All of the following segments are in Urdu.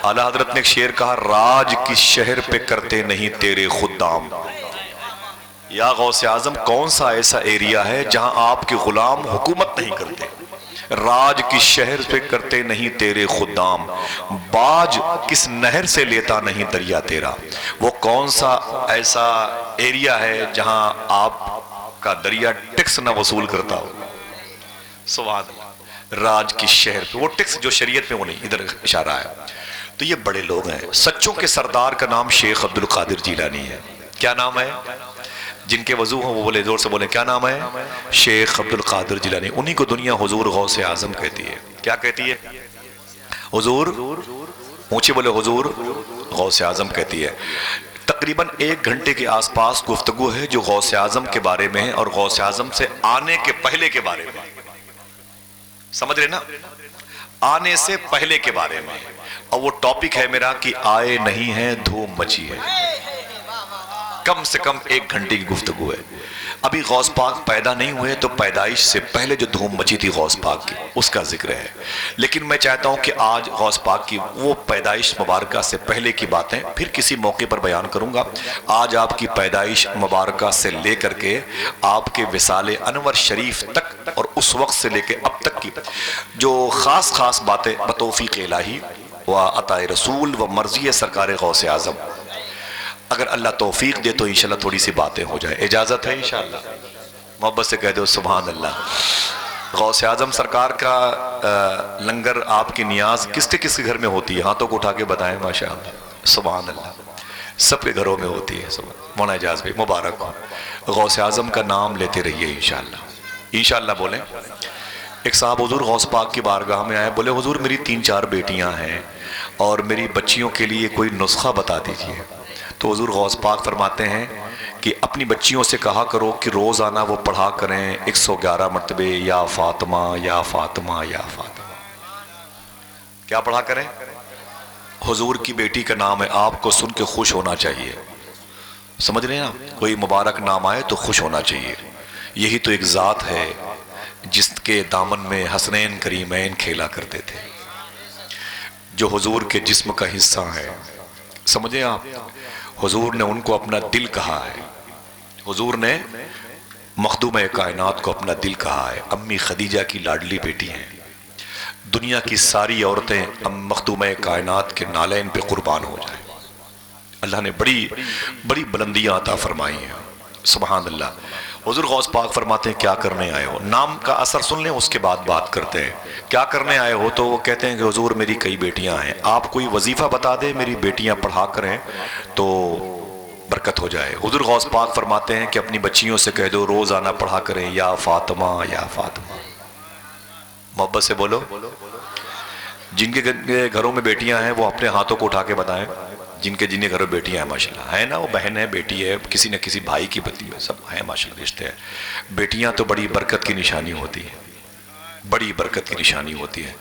اعلیٰ حضرت نے ایک شعر کہا، راج کس شہر پہ کرتے نہیں تیرے خدام۔ یا غوث اعظم کون سا ایسا ایریا ہے جہاں آپ کے غلام حکومت نہیں کرتے؟ راج کس شہر پہ کرتے نہیں تیرے خدام، باج کس نہر سے لیتا نہیں دریا تیرا۔ وہ کون سا ایسا ایریا ہے جہاں آپ کا دریا ٹیکس نہ وصول کرتا ہو؟ سبحان اللہ۔ راج کس شہر پہ، وہ ٹیکس جو شریعت میں وہ نہیں، ادھر اشارہ ہے۔ تو یہ بڑے لوگ ہیں۔ سچوں کے سردار کا نام شیخ عبد القادر جیلانی ہے۔ کیا نام ہے؟ جن کے وضو ہوں وہ بولے، زور سے بولے، کیا نام ہے؟ شیخ عبد القادر جیلانی۔ انہی کو دنیا حضور غوث اعظم کہتی ہے۔ کیا کہتی ہے؟ حضور، اونچے بولے، حضور غوث اعظم کہتی ہے۔ تقریباً 1 گھنٹے کے آس پاس گفتگو ہے جو غوث اعظم کے بارے میں ہے اور غوث اعظم سے آنے کے پہلے کے بارے میں۔ سمجھ رہے نا؟ آنے سے پہلے کے بارے میں، اور وہ ٹاپک ہے میرا کہ آئے نہیں ہیں دھوم مچی ہے۔ کم سے کم 1 گھنٹے کی گفتگو ہے۔ ابھی غوث پاک پیدا نہیں ہوئے تو پیدائش سے پہلے جو دھوم مچی تھی غوث پاک کی، اس کا ذکر ہے۔ لیکن میں چاہتا ہوں کہ آج غوث پاک کی وہ پیدائش مبارکہ سے پہلے کی باتیں پھر کسی موقع پر بیان کروں گا۔ آج آپ کی پیدائش مبارکہ سے لے کر کے آپ کے وصال انور شریف تک اور اس وقت سے لے کے اب تک کی جو خاص خاص باتیں بتوفیق الہی و عطا رسول و مرضی سرکار غوث اعظم، اگر اللہ توفیق دے تو انشاءاللہ تھوڑی سی باتیں ہو جائے۔ اجازت ہے انشاءاللہ؟ محبت سے کہہ دو سبحان اللہ۔ غوث اعظم سرکار کا لنگر آپ کی نیاز کس کے گھر میں ہوتی ہے؟ ہاتھوں کو اٹھا کے بتائیں ماشاءاللہ سبحان اللہ۔ سب کے گھروں میں ہوتی ہے۔ مولانا اجاز بھائی مبارک ہو۔ غوث اعظم کا نام لیتے رہیے انشاءاللہ، انشاءاللہ بولیں۔ ایک صاحب حضور غوث پاک کی بارگاہ میں آئے، بولے حضور میری 3-4 بیٹیاں ہیں اور میری بچیوں کے لیے کوئی نسخہ بتا دیجئے۔ تو حضور غوث پاک فرماتے ہیں کہ اپنی بچیوں سے کہا کرو کہ روزانہ وہ پڑھا کریں 111 مرتبے یا فاطمہ یا فاطمہ یا فاطمہ۔ کیا پڑھا کریں؟ حضور کی بیٹی کا نام ہے، آپ کو سن کے خوش ہونا چاہیے۔ سمجھ رہے ہیں آپ؟ کوئی مبارک نام آئے تو خوش ہونا چاہیے۔ یہی تو ایک ذات ہے جس کے دامن میں حسنین کریمین کھیلا کرتے تھے، جو حضور کے جسم کا حصہ ہے۔ سمجھیں آپ؟ حضور نے ان کو اپنا دل کہا ہے، حضور نے مخدومہ کائنات کو اپنا دل کہا ہے۔ امی خدیجہ کی لاڈلی بیٹی ہیں، دنیا کی ساری عورتیں مخدومہ کائنات کے نالین پہ قربان ہو جائیں۔ اللہ نے بڑی بڑی بلندیاں عطا فرمائی ہیں، سبحان اللہ۔ حضور غوث پاک فرماتے ہیں کیا کرنے آئے ہو؟ نام کا اثر سن لیں اس کے بعد بات کرتے ہیں۔ کیا کرنے آئے ہو؟ تو وہ کہتے ہیں کہ حضور میری کئی بیٹیاں ہیں، آپ کوئی وظیفہ بتا دیں میری بیٹیاں پڑھا کریں تو برکت ہو جائے۔ حضور غوث پاک فرماتے ہیں کہ اپنی بچیوں سے کہہ دو روزانہ پڑھا کریں یا فاطمہ یا فاطمہ۔ محبت سے بولو۔ جن کے گھروں میں بیٹیاں ہیں وہ اپنے ہاتھوں کو اٹھا کے بتائیں، جن کے گھروں بیٹیاں ہیں ماشاءاللہ، ہے نا؟ وہ بہن ہے، بیٹی ہے، کسی نہ کسی بھائی کی بتی ہے، سب ہیں ماشاءاللہ رشتے ہیں۔ بیٹیاں تو بڑی برکت کی نشانی ہوتی ہے، بڑی برکت کی نشانی ہوتی ہے۔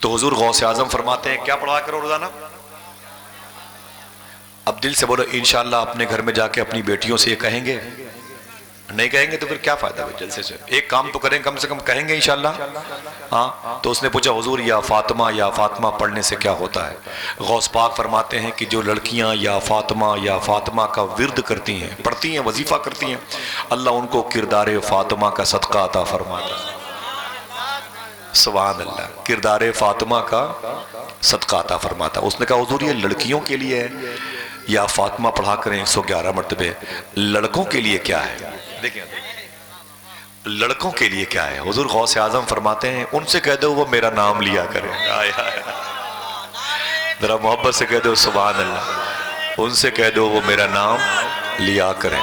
تو حضور غوث اعظم فرماتے ہیں کیا پڑھا کرو روزانہ؟ اب دل سے بولو انشاءاللہ اپنے گھر میں جا کے اپنی بیٹیوں سے یہ کہیں گے؟ نہیں کہیں گے تو پھر کیا فائدہ ہے؟ جلسے سے ایک کام تو کریں، کم سے کم کہیں گے انشاءاللہ؟ ہاں۔ تو اس نے پوچھا حضور یا فاطمہ پڑھنے سے کیا ہوتا ہے؟ غوث پاک فرماتے ہیں کہ جو لڑکیاں یا فاطمہ کا ورد کرتی ہیں، پڑھتی ہیں، وظیفہ کرتی ہیں، اللہ ان کو کردار فاطمہ کا صدقہ عطا فرماتا ہے۔ سبحان اللہ، کردار فاطمہ کا صدقہ عطا فرماتا ہے۔ اس نے کہا حضور یہ لڑکیوں کے لیے ہے یا فاطمہ پڑھا کریں 111 مرتبے، لڑکوں کے لیے کیا ہے؟ دیکھیں لڑکوں کے لیے کیا ہے؟ حضور غوث اعظم فرماتے ہیں ان سے کہہ دو وہ میرا نام لیا کریں۔ ذرا محبت سے کہہ دو سبحان اللہ، ان سے کہہ دو وہ میرا نام لیا کریں۔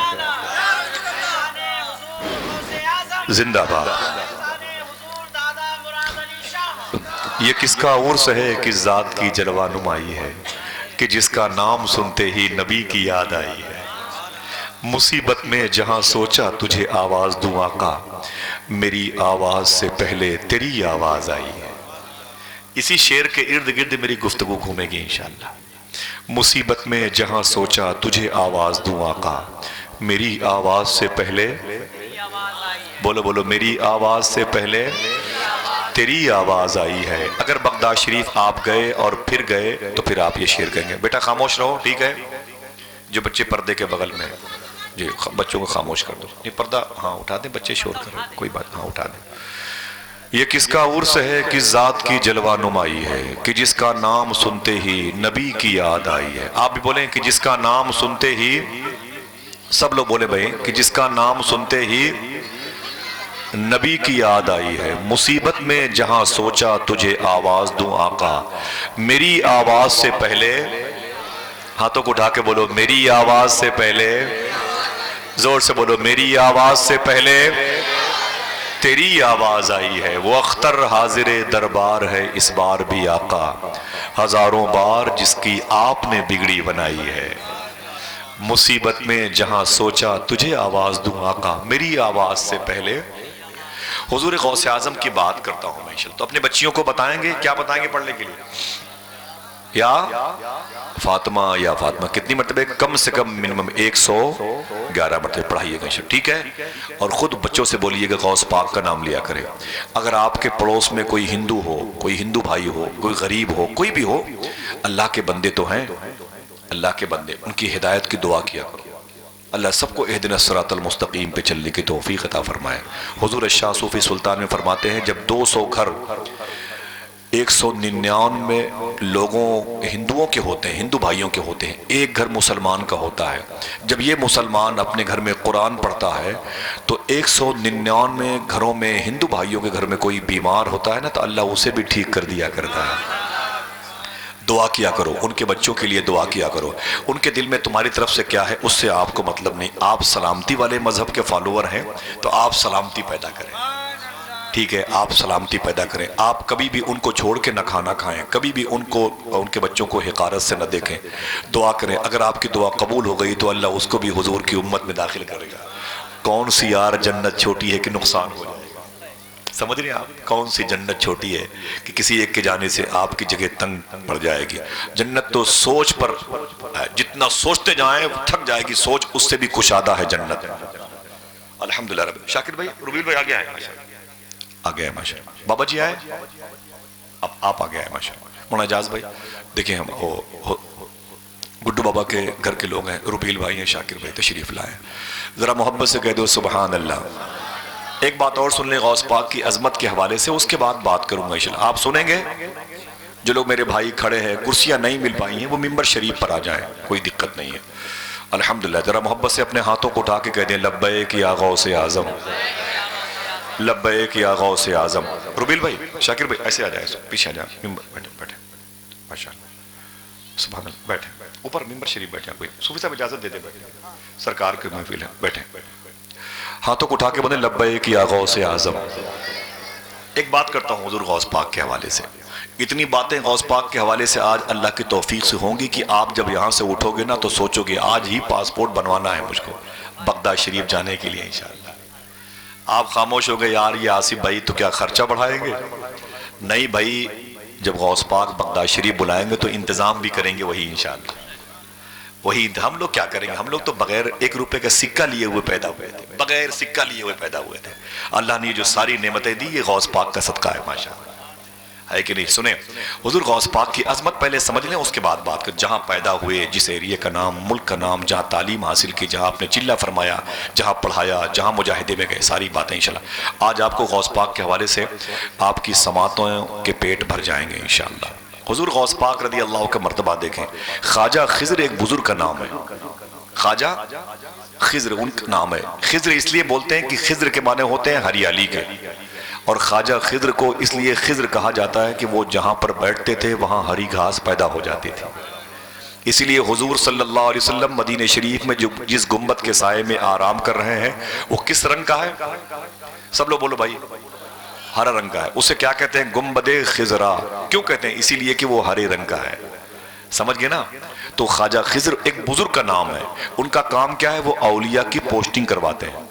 زندہ باد۔ یہ کس کا عرس ہے کس ذات کی جلوہ نمائی ہے کہ جس کا نام سنتے ہی نبی کی یاد آئی ہے۔ مصیبت میں جہاں سوچا تجھے آواز دوں آقا، میری آواز سے پہلے تیری آواز آئی ہے۔ اسی شعر کے ارد گرد میری گفتگو گھومے گی انشاءاللہ۔ مصیبت میں جہاں سوچا تجھے آواز دوں آقا، میری آواز سے پہلے، بولو بولو، میری آواز سے پہلے تیری آواز آئی ہے. اگر بغداد شریف آپ گئے اور پھر گئے تو پھر آپ یہ شعر کہیں گے. بیٹا خاموش رہو, ٹھیک ہے؟ جو بچے پردے کے بغل میں, جی بچوں کو خاموش کر دو. یہ پردہ ہاں اٹھا دیں, بچے شور کر رہے ہیں, کوئی بات, ہاں اٹھا دیں. یہ کس کا عرس ہے, کس ذات کی جلوہ نمائی ہے, کہ جس کا نام سنتے ہی نبی کی یاد آئی ہے. آپ بھی بولیں کہ جس کا نام سنتے ہی, سب لوگ بولے بھائی, کہ جس کا نام سنتے ہی نبی کی یاد آئی ہے. مصیبت میں جہاں سوچا تجھے آواز دوں آقا, میری آواز سے پہلے, ہاتھوں کو اٹھا کے بولو, میری آواز سے پہلے, زور سے بولو, میری آواز سے پہلے تیری آواز آئی ہے. وہ اختر حاضر دربار ہے اس بار بھی آقا, ہزاروں بار جس کی آپ نے بگڑی بنائی ہے. مصیبت میں جہاں سوچا تجھے آواز دوں آقا, میری آواز سے پہلے. حضور غوث اعظم کی بات کرتا ہوں میں انشاءاللہ, تو اپنے بچیوں کو بتائیں گے, کیا بتائیں گے پڑھنے کے لیے؟ یا فاطمہ, یا فاطمہ کتنی مرتبہ؟ کم سے کم منیمم 111 مرتبہ پڑھائیے گا, ٹھیک ہے؟ اور خود بچوں سے بولیے گا غوث پاک کا نام لیا کرے. اگر آپ کے پڑوس میں کوئی ہندو ہو, کوئی ہندو بھائی ہو, کوئی غریب ہو, کوئی بھی ہو, اللہ کے بندے تو ہیں, اللہ کے بندے, ان کی ہدایت کی دعا کیا کرو. اللہ سب کو اہدنا الصراط المستقیم پہ چلنے کی توفیق عطا فرمائے. حضور شاہ صوفی سلطان میں فرماتے ہیں, جب 200 گھر 199 لوگوں ہندوؤں کے ہوتے ہیں, ہندو بھائیوں کے ہوتے ہیں, ایک گھر مسلمان کا ہوتا ہے. جب یہ مسلمان اپنے گھر میں قرآن پڑھتا ہے تو 199 گھروں میں ہندو بھائیوں کے گھر میں کوئی بیمار ہوتا ہے نا, تو اللہ اسے بھی ٹھیک کر دیا کرتا ہے. دعا کیا کرو, ان کے بچوں کے لیے دعا کیا کرو. ان کے دل میں تمہاری طرف سے کیا ہے اس سے آپ کو مطلب نہیں. آپ سلامتی والے مذہب کے فالوور ہیں تو آپ سلامتی پیدا کریں, ٹھیک ہے؟ آپ سلامتی پیدا کریں. آپ کبھی بھی ان کو چھوڑ کے نہ کھانا کھائیں, کبھی بھی ان کو, ان کے بچوں کو حقارت سے نہ دیکھیں. دعا کریں, اگر آپ کی دعا قبول ہو گئی تو اللہ اس کو بھی حضور کی امت میں داخل کرے گا. کون سی یار جنت چھوٹی ہے کہ نقصان ہو جائے گا, سمجھ رہے ہیں آپ؟ کون سی جنت چھوٹی ہے کہ کسی ایک کے جانے سے آپ کی جگہ تنگ پڑ جائے گی. جنت تو سوچ پر, جتنا سوچتے جائیں تھک جائے گی سوچ, اس سے بھی کشادہ ہے جنت. الحمدللہ رب. شاکر بھائی, روبیل بھائی آگے آئے, آگے آئے ماشاء اللہ. بابا جی آئے, اب آپ آگے آئے ماشاء اللہ. مولانا اعجاز بھائی دیکھیں, ہم گڈو بابا کے گھر کے لوگ ہیں, روبیل بھائی ہیں, شاکر بھائی تشریف لائے, ذرا محبت سے کہہ دو سبحان اللہ. ایک بات اور سن لیں غوث پاک کی عظمت کے حوالے سے, اس کے بعد بات کروں گا انشاءاللہ. آپ سنیں گے, جو لوگ میرے بھائی کھڑے ہیں, کرسیاں نہیں مل پائی ہیں, وہ ممبر شریف پر آ جائیں, کوئی دقت نہیں ہے. الحمدللہ. ذرا محبت سے اپنے ہاتھوں کو اٹھا کے کہہ دیں لبیک یا غوث اعظم, لبیک یا غوث اعظم. روبیل بھائی, شاکر بھائی ایسے آ جائے, پیچھے آ جائیں, ممبر بیٹھے بیٹھے ماشاءاللہ سبحان اللہ, بیٹھے اوپر ممبر شریف بیٹھے. کوئی صوفی صاحب اجازت دے دے, بیٹھے, سرکار کی محفل ہے, بیٹھے. ہاتھوں کو اٹھا کے بولیں لبیک یا غوث اعظم. ایک بات کرتا ہوں حضور غوث پاک کے حوالے سے. اتنی باتیں غوث پاک کے حوالے سے آج اللہ کی توفیق سے ہوں گی کہ آپ جب یہاں سے اٹھو گے نا تو سوچو گے آج ہی پاسپورٹ بنوانا ہے مجھ کو بغداد شریف جانے کے لیے انشاءاللہ. آپ خاموش ہو گئے, یار یہ آصف بھائی تو کیا خرچہ بڑھائیں گے؟ نہیں بھائی, جب غوث پاک بغداد شریف بلائیں گے تو انتظام بھی کریں گے وہی انشاءاللہ. وہی ہم لوگ کیا کریں گے, ہم لوگ تو بغیر 1 روپے کا سکہ لیے ہوئے پیدا ہوئے تھے, بغیر سکہ لیے ہوئے پیدا ہوئے تھے. اللہ نے جو ساری نعمتیں دی یہ غوث پاک کا صدقہ ہے ماشاءاللہ, ہے کہ نہیں؟ سنیں حضور غوث پاک کی عظمت پہلے سمجھ لیں, اس کے بعد بات کر. جہاں پیدا ہوئے, جس ایریے کا نام, ملک کا نام, جہاں تعلیم حاصل کی, جہاں آپ نے چلہ فرمایا, جہاں پڑھایا, جہاں مجاہدے میں گئے, ساری باتیں انشاءاللہ آج آپ کو غوث پاک کے حوالے سے آپ کی سماعتوں کے پیٹ بھر جائیں گے انشاءاللہ. حضور غوث پاک رضی اللہ کا مرتبہ دیکھیں. خواجہ خضر ایک بزرگ کا نام ہے, خواجہ خضر ان کا نام ہے. خضر اس لیے بولتے ہیں کہ خضر کے معنی ہوتے ہیں ہریالی کے, اور خواجہ خضر کو اس لیے خضر کہا جاتا ہے کہ وہ جہاں پر بیٹھتے تھے وہاں ہری گھاس پیدا ہو جاتی تھی. اسی لیے حضور صلی اللہ علیہ وسلم مدینہ شریف میں جو جس گنبد کے سائے میں آرام کر رہے ہیں وہ کس رنگ کا ہے؟ سب لوگ بولو بھائی, ہرا رنگ کا ہے. اسے کیا کہتے ہیں؟ گنبد خضرا. کیوں کہتے ہیں؟ اسی لیے کہ وہ ہرے رنگ کا ہے. سمجھ گئے نا؟ تو خواجہ خضر ایک بزرگ کا نام ہے. ان کا کام کیا ہے؟ وہ اولیاء کی پوسٹنگ کرواتے ہیں.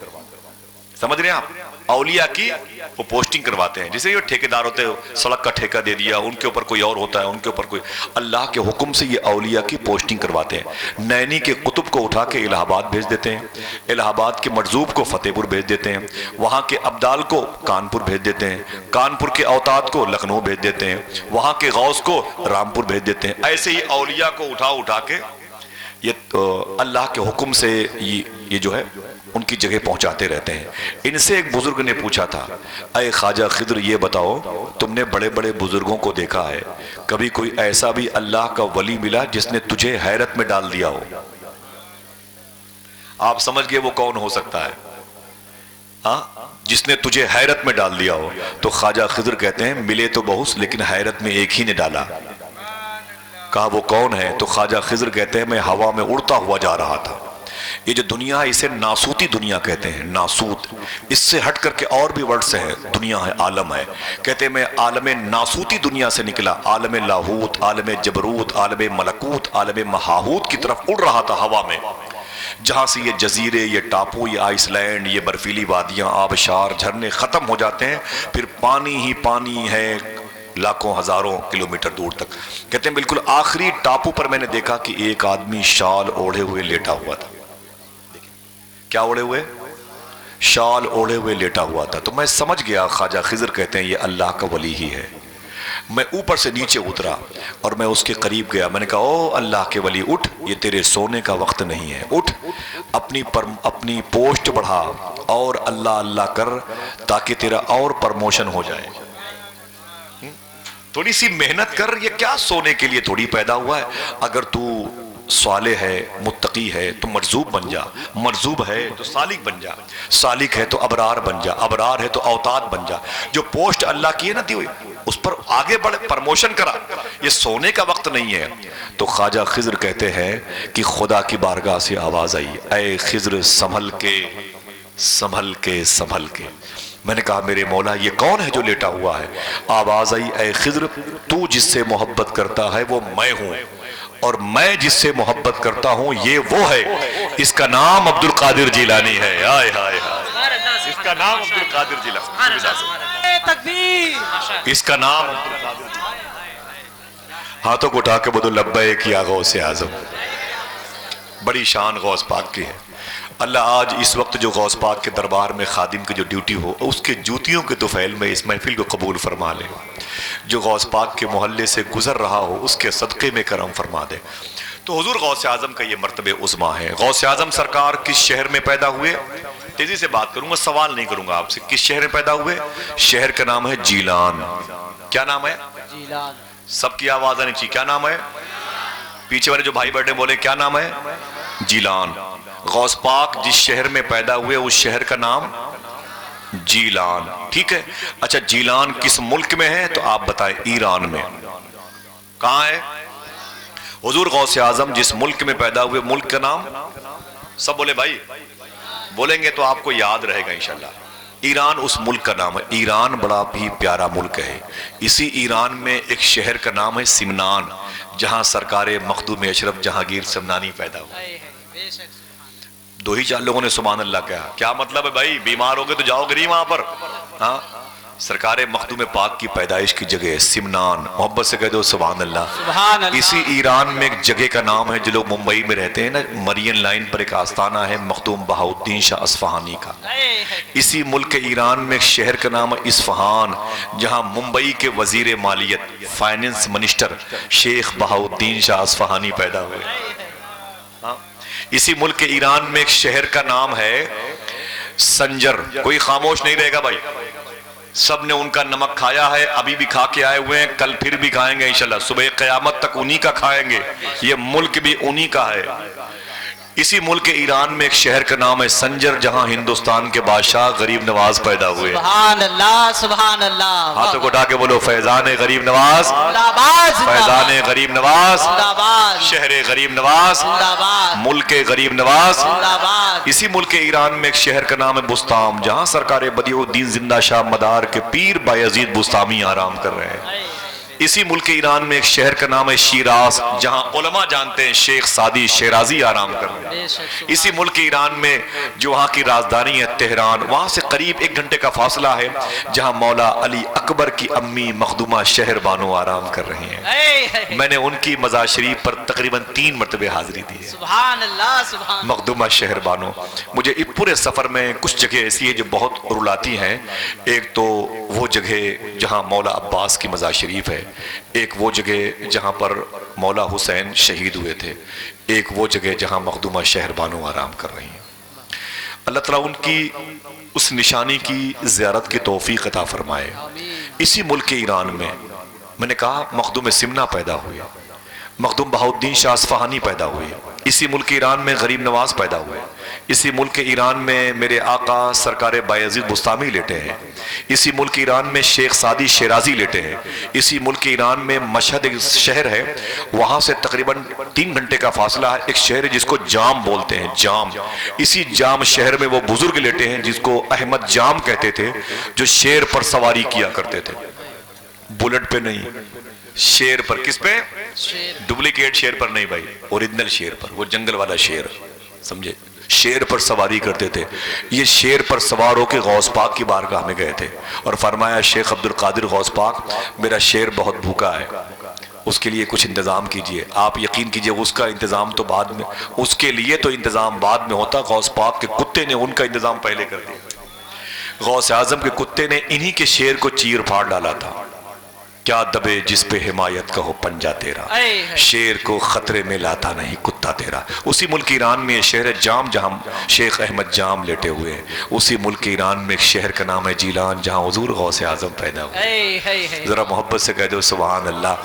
سمجھ رہے ہیں آپ؟ اولیاء کی وہ پوسٹنگ کرواتے ہیں. جیسے یہ ٹھیکیدار ہوتے ہیں, سڑک کا ٹھیکہ دے دیا, ان کے اوپر کوئی اور ہوتا ہے, ان کے اوپر کوئی, اللہ کے حکم سے یہ اولیاء کی پوسٹنگ کرواتے ہیں. نینی کے قطب کو اٹھا کے الہ آباد بھیج دیتے ہیں، الہ آباد کے مرزوب کو فتح پور بھیج دیتے ہیں، وہاں کے ابدال کو کانپور بھیج دیتے ہیں، کانپور کے اوتاد کو لکھنؤ بھیج دیتے ہیں، وہاں کے غوث کو رامپور بھیج دیتے ہیں۔ ایسے ہی اولیاء کو اٹھا کے یہ اللہ کے حکم سے یہ جو ہے ان کی جگہ پہنچاتے رہتے ہیں۔ ان سے ایک بزرگ نے پوچھا تھا، اے خواجہ خضر یہ بتاؤ، تم نے بڑے بڑے بزرگوں کو دیکھا ہے، کبھی کوئی ایسا بھی اللہ کا ولی ملا جس نے تجھے حیرت میں ڈال دیا ہو؟ آپ سمجھ گئے وہ کون ہو سکتا ہے؟ ہاں، جس نے تجھے حیرت میں ڈال دیا ہو؟ تو خواجہ خضر کہتے ہیں ملے تو بہت لیکن حیرت میں ایک ہی نے ڈالا۔ کہا وہ کون ہے؟ تو خواجہ خضر کہتے ہیں میں ہوا میں اڑتا ہوا جا رہا تھا۔ یہ جو دنیا ہے اسے ناسوتی دنیا کہتے ہیں، ناسوت۔ اس سے ہٹ کر کے اور بھی ورڈز ہیں، دنیا ہے، عالم ہے۔ کہتے ہیں میں عالم ناسوتی دنیا سے نکلا، عالم لاہوت، عالم جبروت، عالم ملکوت، عالم مہاہوت کی طرف اڑ رہا تھا ہوا میں، جہاں سے یہ جزیرے، یہ ٹاپو، یہ آئس لینڈ، یہ برفیلی وادیاں، آبشار، جھرنے ختم ہو جاتے ہیں، پھر پانی ہی پانی ہے لاکھوں ہزاروں کلومیٹر دور تک۔ کہتے ہیں بالکل آخری ٹاپو پر میں نے دیکھا کہ ایک آدمی شال اوڑھے ہوئے لیٹا ہوا تھا۔ کیا اوڑھے ہوئے؟ شال اوڑھے ہوئے لیٹا ہوا تھا۔ تو میں سمجھ گیا، خواجہ خضر کہتے ہیں یہ اللہ کا ولی ہی ہے۔ میں اوپر سے نیچے اترا اور میں اس کے قریب گیا، میں نے کہا او اللہ کے ولی اٹھ، یہ تیرے سونے کا وقت نہیں ہے، اٹھ اپنی پوسٹ بڑھا اور اللہ اللہ کر تاکہ تیرا اور پرموشن ہو جائے۔ تھوڑی سی محنت کر، یہ کیا سونے کے لیے تھوڑی پیدا ہوا ہے؟ اگر تو صالح ہے، متقی ہے تو مرزوب بن جا، مرزوب ہے تو سالک بن جا، سالک ہے تو ابرار بن جا، ابرار ہے تو اوتاد بن جا۔ جو پوسٹ اللہ کی ہے نا دی ہوئی، اس پر آگے بڑھ، پرموشن کرا، یہ سونے کا وقت نہیں ہے۔ تو خواجہ خضر کہتے ہیں کہ خدا کی بارگاہ سے آواز آئی، اے خضر سنبھل کے سنبھل کے سنبھل کے۔ میں نے کہا میرے مولا یہ کون ہے جو لیٹا ہوا ہے؟ آواز آئی، اے خضر تو جس سے محبت کرتا ہے وہ میں ہوں، اور میں جس سے محبت کرتا ہوں یہ وہ ہے۔ اس کا نام عبد القادر جیلانی ہے۔ آئے ہائے ہائے، اس کا نام عبد القادر جیلانی، اس کا نام عبد القادر جیلانی۔ ہاتھوں کو اٹھا کے بولو لبیک یا غوث اعظم۔ بڑی شان غوث پاک کی ہے۔ اللہ آج اس وقت جو غوث پاک کے دربار میں خادم کی جو ڈیوٹی ہو، اس کے جوتیوں کے طفیل میں اس محفل کو قبول فرما لے۔ جو غوث پاک کے محلے سے گزر رہا ہو اس کے صدقے میں کرم فرما دے۔ تو حضور غوث اعظم کا یہ مرتبہ عظمیٰ ہے۔ غوث اعظم سرکار کس شہر میں پیدا ہوئے؟ تیزی سے بات کروں گا، سوال نہیں کروں گا آپ سے۔ کس شہر میں پیدا ہوئے؟ شہر کا نام ہے جیلان۔ کیا نام ہے؟ جیلان۔ سب کی آواز آنی چاہیے، کیا نام ہے؟ پیچھے والے جو بھائی بیٹھے بولے کیا نام ہے؟ جیلان۔ غوث پاک جس شہر میں پیدا ہوئے اس شہر کا نام جیلان، ٹھیک ہے؟ اچھا جیلان کس ملک میں ہے؟ تو آپ بتائیں، ایران میں۔ کہاں ہے؟ حضور غوث اعظم جس ملک میں پیدا ہوئے ملک کا نام سب بولے بھائی، بولیں گے تو آپ کو یاد رہے گا انشاءاللہ۔ ایران اس ملک کا نام ہے۔ ایران بڑا بھی پیارا ملک ہے۔ اسی ایران میں ایک شہر کا نام ہے سمنان، جہاں سرکار مخدوم اشرف جہانگیر سمنانی پیدا ہوئے۔ دو ہی چار لوگوں نے سبحان اللہ کہا۔ کیا مطلب ہے بھائی؟ بیمار ہو گئے تو جاؤ گری وہاں پر۔ ہاں، سرکار مخدوم پاک کی پیدائش کی جگہ سمنان، محبت سے کہہ دو سبحان اللہ۔ اسی ایران میں ایک جگہ کا نام ہے، جو لوگ ممبئی میں رہتے ہیں نا، مرین لائن پر ایک آستانہ ہے مخدوم بہاؤالدین شاہ اصفہانی کا۔ اسی ملک ایران میں ایک شہر کا نام ہے اصفہان، جہاں ممبئی کے وزیر مالیت، فائننس منسٹر شیخ بہاؤالدین شاہ اصفہانی پیدا ہوئے۔ اسی ملک ایران میں ایک شہر کا نام ہے سنجر۔ کوئی خاموش نہیں رہے گا بھائی، سب نے ان کا نمک کھایا ہے، ابھی بھی کھا کے آئے ہوئے ہیں، کل پھر بھی کھائیں گے انشاءاللہ، صبح قیامت تک انہی کا کھائیں گے، یہ ملک بھی انہی کا ہے۔ اسی ملک ایران میں ایک شہر کا نام ہے سنجر، جہاں ہندوستان کے بادشاہ غریب نواز پیدا ہوئے۔ سبحان اللہ، سبحان اللہ۔ ہاتھوں کو اٹھا کے بولو فیضان غریب نواز، فیضان غریب نواز، شہر غریب نواز، ملک غریب نواز۔ اسی ملک ایران میں ایک شہر کا نام ہے بستام، جہاں سرکار بدیع الدین زندہ شاہ مدار کے پیر بایزید بستامی آرام کر رہے ہیں۔ اسی ملک ایران میں ایک شہر کا نام ہے شیراز، جہاں علماء جانتے ہیں شیخ سعدی شیرازی آرام کر رہے ہیں۔ بے شک اسی ملک ایران میں جو وہاں کی راجدھانی ہے تہران، وہاں سے قریب 1 گھنٹے کا فاصلہ ہے جہاں مولا علی اکبر کی امی مخدومہ شہر بانو آرام کر رہی ہیں۔ میں نے ان کی مزار شریف پر تقریباً 3 مرتبہ حاضری دی ہے۔ سبحان اللہ سبحان مخدومہ شہر بانو، مجھے اس پورے سفر میں کچھ جگہ ایسی ہے جو بہت رلاتی ہیں۔ ایک تو وہ جگہ جہاں مولا عباس کی مزار شریف ہے، ایک وہ جگہ جہاں پر مولا حسین شہید ہوئے تھے، ایک وہ جگہ جہاں مخدومہ شہر بانو آرام کر رہی ہیں۔ اللہ تعالیٰ ان کی اس نشانی کی زیارت کی توفیق عطا فرمائے۔ اسی ملک ایران میں نے کہا مخدوم سمنا پیدا ہوئے، مخدوم بہاؤالدین شاہ اصفہانی پیدا ہوئے، اسی ملک ایران میں غریب نواز پیدا ہوئے، اسی ملک ایران میں میرے آقا سرکار بایزید بستامی لیٹے ہیں، اسی ملک ایران میں شیخ سعدی شیرازی لیٹے ہیں، اسی ملک ایران میں مشہد ایک شہر ہے، وہاں سے تقریباً 3 گھنٹے کا فاصلہ ہے، ایک شہر ہے جس کو جام بولتے ہیں، جام۔ اسی جام شہر میں وہ بزرگ لیٹے ہیں جس کو احمد جام کہتے تھے، جو شیر پر سواری کیا کرتے تھے، بلٹ پہ نہیں، شیر پر۔ کس پہ؟ ڈپلیکیٹ شیر پر نہیں بھائی، اوریجنل شیر پر، وہ جنگل والا شیر، سمجھے؟ شیر پر سواری کرتے تھے۔ یہ شیر پر سوار ہو کے غوث پاک کی بارگاہ میں گئے تھے اور فرمایا شیخ عبدالقادر غوث پاک، میرا شیر بہت بھوکا ہے، اس کے لیے کچھ انتظام کیجئے۔ آپ یقین کیجئے اس کا انتظام تو بعد میں، اس کے لیے تو انتظام بعد میں ہوتا، غوث پاک کے کتے نے ان کا انتظام پہلے کر دیا۔ غوث اعظم کے کتے نے انہی کے شیر کو چیر پھاڑ ڈالا تھا۔ کیا دبے جس پہ حمایت کا ہو پنجہ تیرا، شیر کو خطرے میں لاتا نہیں کتا تیرا۔ اسی ملک ایران میں شہر جام جہاں شیخ احمد جام لیٹے ہوئے ہیں، اسی ملک ایران میں ایک شہر کا نام ہے جیلان جہاں حضور غوث اعظم پیدا ہوئے۔ ذرا محبت سے کہہ دو سبحان اللہ۔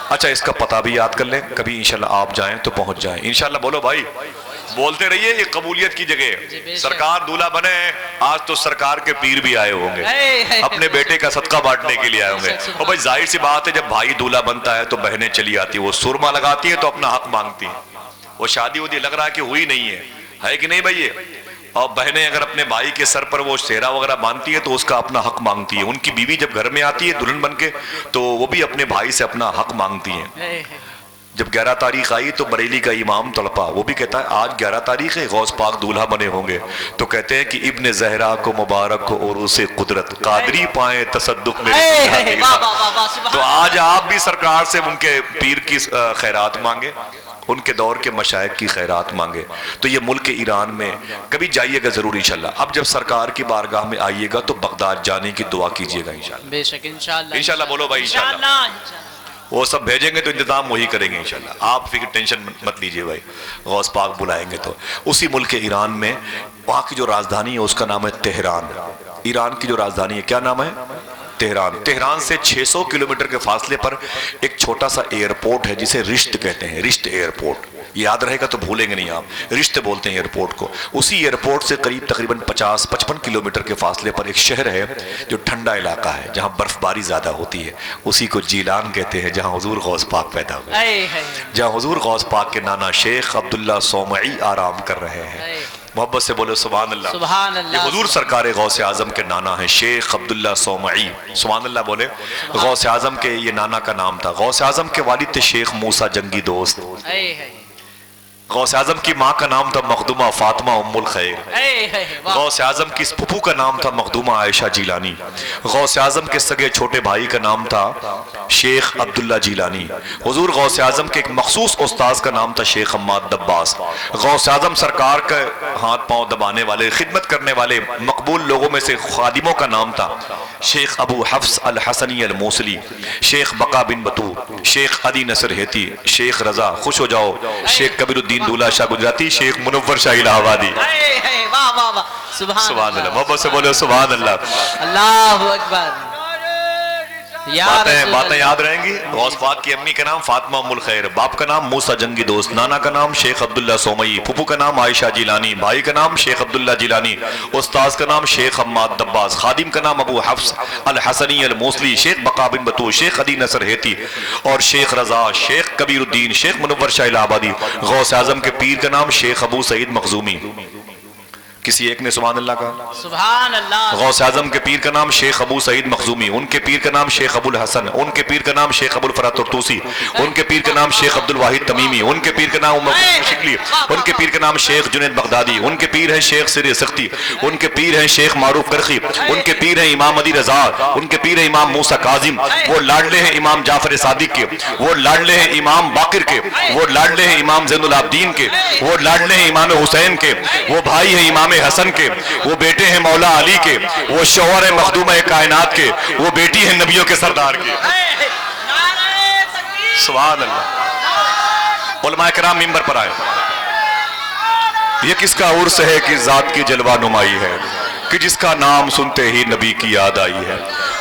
اچھا اس کا پتہ بھی یاد کر لیں، کبھی انشاءاللہ آپ جائیں تو پہنچ جائیں انشاءاللہ۔ بولو بھائی، بولتے رہیے، یہ قبولیت کی جگہ ہے۔ سرکار دولہا بنے ہیں، آج تو سرکار کے پیر بھی آئے ہوں گے، اپنے بیٹے کا صدقہ بانٹنے کے لیے آئے ہوں گے۔ اور بھائی ظاہر سی بات ہے جب بھائی دولہا بنتا ہے تو بہنیں چلی آتی ہیں، وہ سرما لگاتی ہیں تو اپنا حق مانگتی ہیں۔ وہ شادی ہوتی لگ رہا ہے کہ ہوئی نہیں ہے کہ نہیں بھائی؟ اور بہنیں اگر اپنے بھائی کے سر پر وہ سہرا وغیرہ باندھتی ہے تو اس کا اپنا حق مانگتی ہے۔ ان کی بیوی جب گھر میں آتی ہے دلہن بن کے تو وہ بھی اپنے بھائی سے اپنا حق مانگتی ہیں۔ جب 11 تاریخ آئی تو بریلی کا امام تڑپا، وہ بھی کہتا ہے آج 11 تاریخ ہے، غوث پاک دولہا بنے ہوں گے، تو کہتے ہیں کہ ابن زہرا کو مبارک ہو عروس قدرت، قادری پائیں تصدق میں۔ تو آج آپ بھی سرکار سے ان کے پیر کی خیرات مانگے، ان کے دور کے مشائخ کی خیرات مانگے۔ تو یہ ملک ایران میں کبھی جائیے گا ضرور انشاءاللہ۔ اب جب سرکار کی بارگاہ میں آئیے گا تو بغداد جانے کی دعا کیجیے گا انشاءاللہ۔ بے شک انشاءاللہ، انشاءاللہ بولو بھائی انشاءاللہ۔ وہ سب بھیجیں گے تو انتظام وہی کریں گے انشاءاللہ، آپ فکر ٹینشن مت لیجئے بھائی، غوث پاک بلائیں گے تو۔ اسی ملک ایران میں وہاں کی جو راجدھانی ہے اس کا نام ہے تہران۔ ایران کی جو راجدھانی ہے کیا نام ہے؟ تہران۔ تہران سے 600 کلومیٹر کے فاصلے پر ایک چھوٹا سا ایئرپورٹ ہے جسے رشت کہتے ہیں، رشت ایئرپورٹ۔ یاد رہے گا تو بھولیں گے نہیں آپ، رشت بولتے ہیں ایئرپورٹ کو۔ اسی ایئرپورٹ سے قریب تقریباً 50-55 کلومیٹر کے فاصلے پر ایک شہر ہے جو ٹھنڈا علاقہ ہے جہاں برف باری زیادہ ہوتی ہے، اسی کو جیلان کہتے ہیں، جہاں حضور غوث پاک پیدا ہوئے، جہاں حضور غوث پاک کے نانا شیخ عبداللہ صومعی آرام کر رہے ہیں۔ محبت سے بولو سبحان اللہ۔ سبحان اللہ۔ یہ حضور سرکار غوث اعظم کے نانا ہیں شیخ عبداللہ صومعی، سبحان اللہ بولے۔ غوث اعظم کے یہ نانا کا نام تھا۔ غوث اعظم کے والد تھے شیخ موسیٰ جنگی دوست۔ غوث اعظم کی ماں کا نام تھا مخدومہ فاطمہ ام الخیر۔ غوث اعظم کی پھپھو کا نام تھا مخدومہ عائشہ جیلانی۔ غوث اعظم کے سگے چھوٹے بھائی کا نام تھا شیخ عبداللہ جیلانی۔ حضور غوث اعظم کے ایک مخصوص استاذ کا نام تھا شیخ حماد دباس۔ غوث اعظم سرکار کا ہاتھ پاؤں دبانے والے، خدمت کرنے والے مقبول لوگوں میں سے خادموں کا نام تھا شیخ ابو حفص الحسنی الموصلی، شیخ بقا بن بطو، شیخ عدی نصر ہیتی، شیخ رضا خوش ہو جاؤ، شیخ کبیر الدین دولہ شاہ گجراتی، شیخ منور شاہ الہ آبادی۔ سبحان اللہ، محبت سے بولے سبحان اللہ۔ اللہ اکبر۔ باتیں یاد رہیں گی۔ غوث پاک کی امی کا نام فاطمہ ام الخیر، باپ کا نام موسیٰ جنگی دوست، نانا کا نام شیخ عبداللہ صومعی، پھپھو کا نام عائشہ جیلانی، بھائی کا نام شیخ عبداللہ جیلانی، استاذ کا نام شیخ حماد دباس، خادم کا نام ابو حفص الحسنی الموصلی، شیخ بقا بن بطو، شیخ عدی نصر ہیتی اور شیخ رضا، شیخ کبیر الدین، شیخ منور شاہ الہ آبادی۔ غوث اعظم کے پیر کا نام شیخ ابو سعید مخزومی۔ کسی ایک نے سبحان اللہ کہا؟ سبحان اللہ. غوث اعظم کے پیر کا نام شیخ ابو سعید مخزومی، ان کے پیر کا نام شیخ ابو الحسن، ان کے پیر کا نام شیخ ابو الفرات ترتوسی، ان کے پیر کا نام شیخ عبد الواحد تمیمی، ان کے پیر کا نام عمر شکلی، ان کے پیر کا نام شیخ جنید بغدادی، ان کے پیر ہیں شیخ سری سختی، ان کے پیر ہیں شیخ معروف کرخی، ان کے پیر ہیں امام علی رضا، ان کے پیر ہیں امام موسیٰ کاظم، وہ لاڈلے ہیں امام جعفر صادق کے، وہ لاڈلے ہیں امام باقر کے، وہ لاڈلے ہیں امام زین العابدین کے، وہ لاڈلے ہیں امام حسین کے، وہ بھائی ہیں امام حسن کے، وہ بیٹے ہیں مولا علی کے، وہ شوہر ہیں مخدومہ کائنات کے، وہ بیٹی ہیں نبیوں کے سردار کے. سبحان اللہ. علماء کرام ممبر پر آئے. یہ کس کا عرس ہے کہ ذات کی جلوہ نمائی ہے، کہ جس کا نام سنتے ہی نبی کی یاد آئی ہے.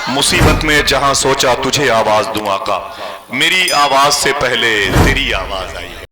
مصیبت میں جہاں سوچا تجھے آواز دوں آقا، میری آواز سے پہلے تیری آواز آئی ہے.